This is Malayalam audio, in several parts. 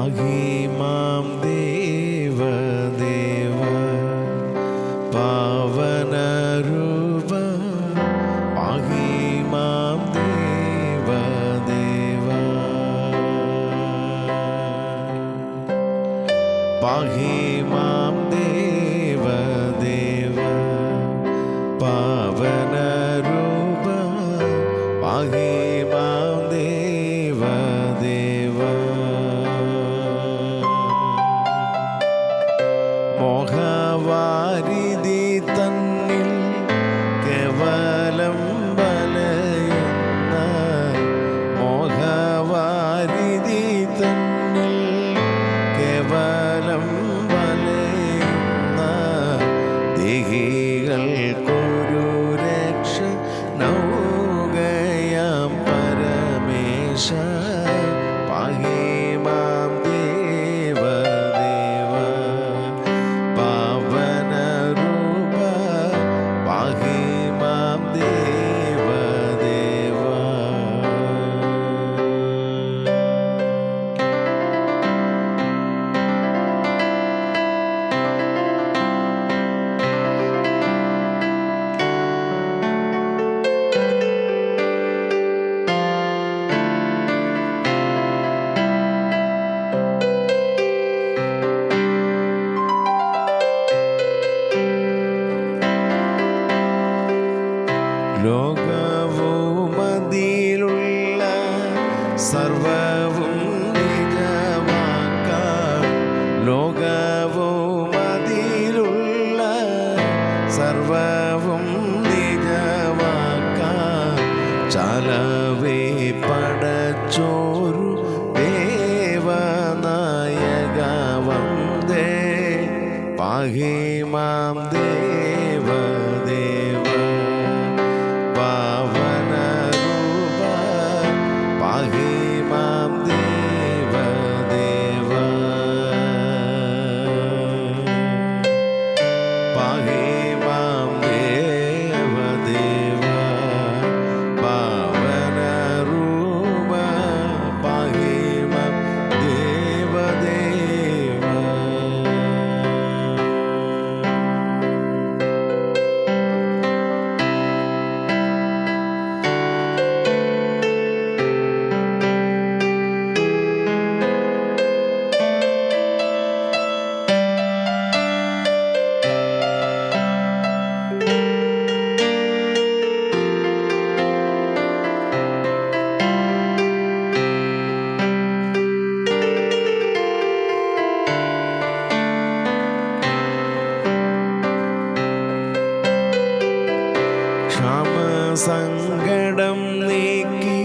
പാഹി മാം ദേവദേവ പാവനരൂപ പാഹി മാം ദേവദേവ പാഹി മാം ദേവദേവ പാവനരൂപ പാഹി മാം ദേവദേവ മോഹവാരിധി തന്നിൽ കേവലം വലയുന്ന മോഹവാരിധി തന്നിൽ കേവലം വലയുന്ന ദേഹികൾക്കൊരു രക്ഷ നൗകയാം പരമേശ പാഹി മാം ദേവദേവ പാവനരൂപ പാഹി മാം ദേവദേവ ലോകവുമതിലുള്ള സർവവും നിജമാക്കാം ലോകവുമതിലുള്ള സർവവും നിജമാക്കാം ചാലവേ പടച്ചോരു ദേവനായക വന്ദേ പാഹി മാം ദേവദേവ പാവനരൂപ പാഹി മാം ദേവദേവ പാഹി മാം ദേവദേവ പാവനരൂപ പാഹി മാം ദേവദേവ സങ്കടം നീക്കി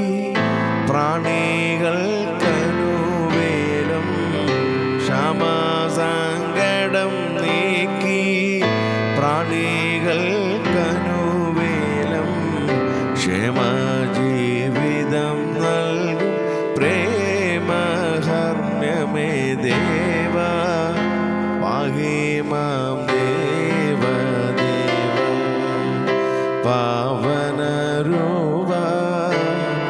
പ്രാണികൾക്കനുവേലം ക്ഷമസങ്കടം നീക്കി പ്രാണികൾക്കനുവേലം ക്ഷേമജീവിതം നൽകും പ്രേമഹർമ്യമേ ദേവ പാഹി മാം ദേവദേവ പാവനരൂപ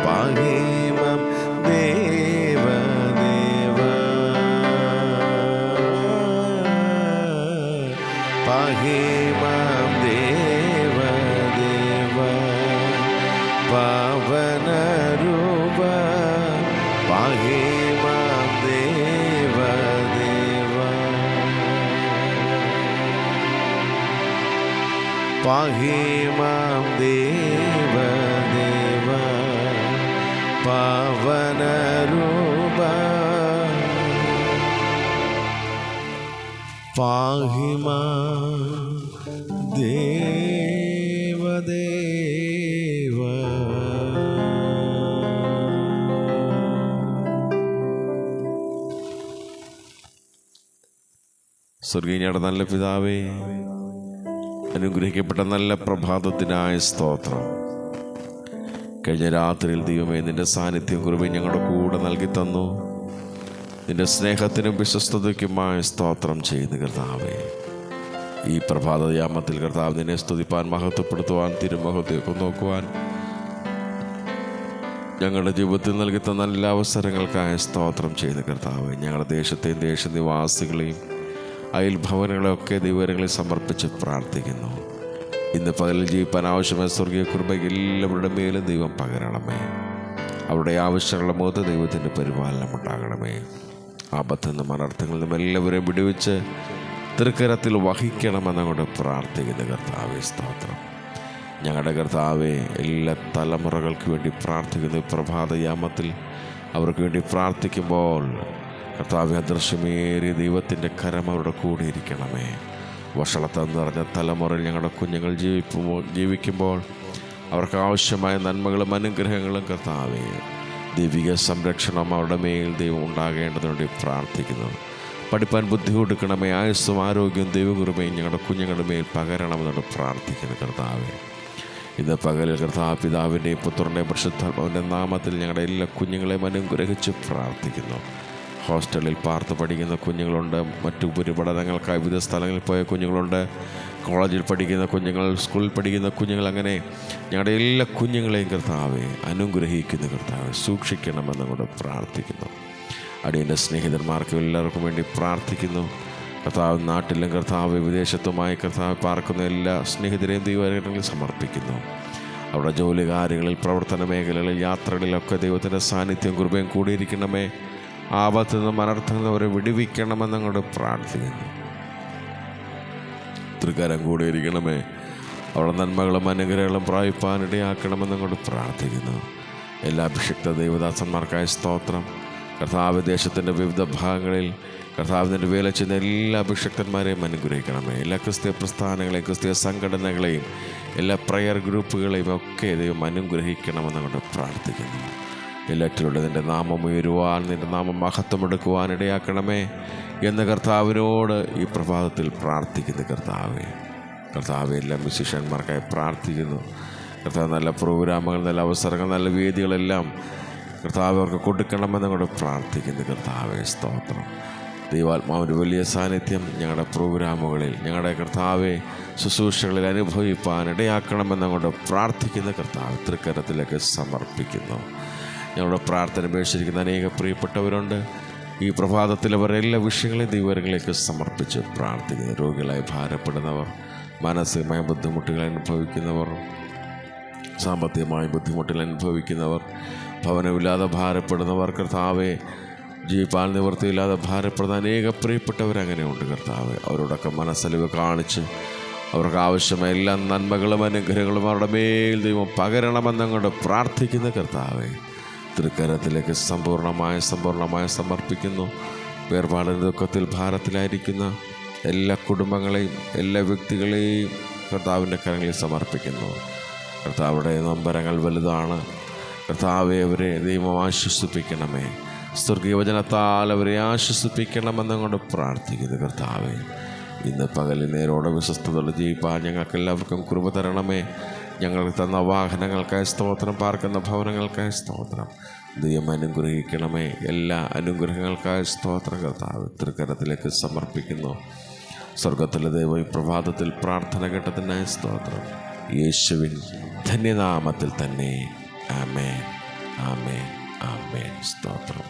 പാഹി മാം ദേവദേവ പാഹി മാം ദേവദേവ പാവനരൂപ പാഹി മാം ദേവദേവ പാഹി മാം ദേവദേവ പാവനരൂപ പാഹി മാം ദേവദേവ. സ്വർഗീയയുടെ നല്ല പിതാവേ, അനുഗ്രഹിക്കപ്പെട്ട നല്ല പ്രഭാതത്തിനായ സ്തോത്രം. കഴിഞ്ഞ രാത്രിയിൽ ദൈവമേ നിൻ്റെ സാന്നിധ്യം കൃപയും ഞങ്ങളുടെ കൂടെ നൽകി തന്നു. നിൻ്റെ സ്നേഹത്തിനും വിശ്വസ്തതയ്ക്കുമായ സ്തോത്രം ചെയ്യുന്നു കർത്താവേ. ഈ പ്രഭാതയാമത്തിൽ കർത്താവ് നിന്നെ സ്തുതിപ്പാൻ, മഹത്വപ്പെടുത്തുവാൻ, തിരുമുഖത്തേക്ക് നോക്കുവാൻ ഞങ്ങളുടെ ജീവിതത്തിൽ നൽകി തന്ന എല്ലാ അവസരങ്ങൾക്കായ സ്തോത്രം ചെയ്യുന്ന കർത്താവേ, ഞങ്ങളുടെ ദേശത്തെയും ദേശനിവാസികളെയും അയൽഭവനങ്ങളെയൊക്കെ ദൈവങ്ങളിൽ സമർപ്പിച്ച് പ്രാർത്ഥിക്കുന്നു. ഇന്ന് പകലിൽ ജീവിപ്പാൻ ആവശ്യമായ സ്വർഗീയ കൃപ എല്ലാവരുടെ മേലും ദൈവം പകരണമേ. അവരുടെ ആവശ്യങ്ങളുടെ മുഖത്ത് ദൈവത്തിൻ്റെ പരിപാലനം ഉണ്ടാകണമേ. ആപത്തിൽ നിന്നും അനർത്ഥങ്ങളിൽ നിന്നും എല്ലാവരെയും വിടുവിച്ച് തൃക്കരത്തിൽ വഹിക്കണമെന്നങ്ങോട്ട് പ്രാർത്ഥിക്കുന്ന കർത്താവേ, സ്തോത്രം. ഞങ്ങളുടെ കർത്താവെ, എല്ലാ തലമുറകൾക്ക് വേണ്ടി പ്രാർത്ഥിക്കുന്നു. പ്രഭാതയാമത്തിൽ അവർക്ക് വേണ്ടി പ്രാർത്ഥിക്കുമ്പോൾ കർത്താവെ, അദൃശ്യമേറിയ ദൈവത്തിൻ്റെ കരം അവരുടെ കൂടെ ഇരിക്കണമേ. വഷളത്തം നിറഞ്ഞ തലമുറയിൽ ഞങ്ങളുടെ കുഞ്ഞുങ്ങൾ ജീവിക്കുമ്പോൾ അവർക്ക് ആവശ്യമായ നന്മകളും അനുഗ്രഹങ്ങളും കർത്താവെ, ദൈവിക സംരക്ഷണം അവരുടെ മേൽ ദൈവം ഉണ്ടാകേണ്ടതിന് വേണ്ടി പ്രാർത്ഥിക്കുന്നു. പഠിപ്പാൻ ബുദ്ധി കൊടുക്കണമേ. ആയുസ്സും ആരോഗ്യവും ദൈവകൃപയും ഞങ്ങളുടെ കുഞ്ഞുങ്ങളുടെ മേൽ പകരണമെന്നോട് പ്രാർത്ഥിക്കുന്നു കർത്താവെ. ഇന്ന് പകലിൽ കർത്താവ് പിതാവിൻ്റെയും പുത്രൻ്റെയും പരിശുദ്ധാത്മാവിൻ്റെ നാമത്തിൽ ഞങ്ങളുടെ എല്ലാ കുഞ്ഞുങ്ങളെയും അനുഗ്രഹിച്ച് പ്രാർത്ഥിക്കുന്നു. ഹോസ്റ്റലിൽ പാർത്ത് പഠിക്കുന്ന കുഞ്ഞുങ്ങളുണ്ട്, മറ്റു ഉപരിപഠനങ്ങൾക്കായി വിവിധ സ്ഥലങ്ങളിൽ പോയ കുഞ്ഞുങ്ങളുണ്ട്, കോളേജിൽ പഠിക്കുന്ന കുഞ്ഞുങ്ങൾ, സ്കൂളിൽ പഠിക്കുന്ന കുഞ്ഞുങ്ങൾ, അങ്ങനെ ഞങ്ങളുടെ എല്ലാ കുഞ്ഞുങ്ങളെയും കർത്താവെ അനുഗ്രഹിക്കുന്ന കർത്താവെ സൂക്ഷിക്കണമെന്ന് കൂടെ പ്രാർത്ഥിക്കുന്നു. അടിയൻ്റെ സ്നേഹിതന്മാർക്കും എല്ലാവർക്കും വേണ്ടി പ്രാർത്ഥിക്കുന്നു. കർത്താവ് നാട്ടിലും കർത്താവ് വിദേശത്തുമായി കർത്താവ് പാർക്കുന്ന എല്ലാ സ്നേഹിതരെയും ദൈവങ്ങളിൽ സമർപ്പിക്കുന്നു. അവരുടെ ജോലി കാര്യങ്ങളിൽ, പ്രവർത്തന മേഖലകളിൽ, യാത്രകളിലൊക്കെ ദൈവത്തിൻ്റെ സാന്നിധ്യം കൃപയും കൂടിയിരിക്കണമേ. ആപത്തിൽ നിന്നും അനർത്ഥങ്ങളിൽ നിന്നും അവരെ വിടുവിക്കണമെന്നങ്ങോട്ട് പ്രാർത്ഥിക്കുന്നു. തൃക്കരം കൂടിയിരിക്കണമേ. അവരുടെ നന്മകളും അനുഗ്രഹങ്ങളും പ്രാപിപ്പാനിടയാക്കണമെന്നങ്ങോട്ട് പ്രാർത്ഥിക്കുന്നു. എല്ലാ അഭിഷിക്ത ദൈവദാസന്മാർക്കായ സ്തോത്രം. കർത്താവ് ദേശത്തിൻ്റെ വിവിധ ഭാഗങ്ങളിൽ കർത്താവിൻ്റെ വേല ചെയ്യുന്ന എല്ലാ അഭിഷിക്തന്മാരെയും അനുഗ്രഹിക്കണമേ. എല്ലാ ക്രിസ്തീയ പ്രസ്ഥാനങ്ങളെയും, ക്രിസ്തീയ സംഘടനകളെയും, എല്ലാ പ്രയർ ഗ്രൂപ്പുകളെയും ഒക്കെ ദൈവം അനുഗ്രഹിക്കണമെന്നുകൊണ്ട് പ്രാർത്ഥിക്കുന്നു. എല്ലാറ്റിലൂടെ നിൻ്റെ നാമം ഉയരുവാൻ, നിൻ്റെ നാമം മഹത്വമെടുക്കുവാൻ ഇടയാക്കണമേ എന്ന് കർത്താവിനോട് ഈ പ്രഭാതത്തിൽ പ്രാർത്ഥിക്കുന്നു. കർത്താവ് എല്ലാ മ്യൂസിഷ്യന്മാർക്കായി പ്രാർത്ഥിക്കുന്നു. കർത്താവ് നല്ല പ്രോഗ്രാമുകൾ, നല്ല അവസരങ്ങൾ, നല്ല വേദികളെല്ലാം കർത്താവ് അവർക്ക് കൊടുക്കണമെന്ന് കൂടെ പ്രാർത്ഥിക്കുന്നു. കർത്താവേ, സ്തോത്രം. ദൈവാത്മാവിൻ്റെ വലിയ സാന്നിധ്യം ഞങ്ങളുടെ പ്രോഗ്രാമുകളിൽ, ഞങ്ങളുടെ കർത്താവെ ശുശ്രൂഷകളിൽ അനുഭവിപ്പാൻ ഇടയാക്കണമെന്നങ്ങോട്ട് പ്രാർത്ഥിക്കുന്ന കർത്താവ് തൃക്കരത്തിലേക്ക് സമർപ്പിക്കുന്നു. ഞങ്ങളുടെ പ്രാർത്ഥന ഉപേക്ഷിച്ചിരിക്കുന്ന അനേക പ്രിയപ്പെട്ടവരുണ്ട്. ഈ പ്രഭാതത്തിൽ അവർ എല്ലാ വിഷയങ്ങളെയും ദൈവങ്ങളിലേക്ക് സമർപ്പിച്ച് പ്രാർത്ഥിക്കുന്നു. രോഗികളായി ഭാരപ്പെടുന്നവർ, മാനസികമായ ബുദ്ധിമുട്ടുകൾ അനുഭവിക്കുന്നവർ, സാമ്പത്തികമായ ബുദ്ധിമുട്ടുകൾ അനുഭവിക്കുന്നവർ, ഭവനമില്ലാതെ ഭാരപ്പെടുന്നവർ, കർത്താവെ ജീവിപ്പാൻ നിവൃത്തിയില്ലാതെ ഭാരപ്പെടുന്ന അനേക പ്രിയപ്പെട്ടവരങ്ങനെയുണ്ട്. കർത്താവ് അവരോടൊക്കെ മനസ്സലിവ് കാണിച്ച് അവർക്ക് ആവശ്യമായ എല്ലാ നന്മകളും അനുഗ്രഹങ്ങളും അവരുടെ മേൽ ദൈവം പകരണമെന്നങ്ങോട്ട് പ്രാർത്ഥിക്കുന്ന കർത്താവെ തൃക്കരത്തിലേക്ക് സമ്പൂർണമായി സമർപ്പിക്കുന്നു. വേർപാടിൻ്റെ ദുഃഖത്തിൽ ഭാരത്തിലായിരിക്കുന്ന എല്ലാ കുടുംബങ്ങളെയും എല്ലാ വ്യക്തികളെയും കർത്താവിൻ്റെ കരങ്ങളിൽ സമർപ്പിക്കുന്നു. കർത്താവുടെ നൊമ്പരങ്ങൾ വലുതാണ്. കർത്താവെ അവരെ ദൈവം ആശ്വസിപ്പിക്കണമേ. സ്വർഗീയവചനത്താൽ അവരെ ആശ്വസിപ്പിക്കണമെന്നങ്ങോട്ട് പ്രാർത്ഥിക്കുന്നു. കർത്താവെ ഇന്ന് പകലിൽ നേരോടെ വിശ്വസ്തയോടെ ജീവിപ്പാൻ ഞങ്ങൾക്ക് എല്ലാവർക്കും കൃപ തരണമേ. ഞങ്ങൾക്ക് തന്ന വാഹനങ്ങൾക്കായി സ്തോത്രം, പാർക്കുന്ന ഭവനങ്ങൾക്കായി സ്തോത്രം. ദൈവം അനുഗ്രഹിക്കണമേ. എല്ലാ അനുഗ്രഹങ്ങൾക്കായി സ്തോത്രം കർത്താവ് തൃക്കരത്തിലേക്ക് സമർപ്പിക്കുന്നു. സ്വർഗത്തിലെ ദൈവം ഈ പ്രഭാതത്തിൽ പ്രാർത്ഥന കേട്ടതിനായി സ്തോത്രം. യേശുവിൻ ധന്യനാമത്തിൽ തന്നെ. ആമേൻ, ആമേൻ, ആമേൻ. സ്തോത്രം.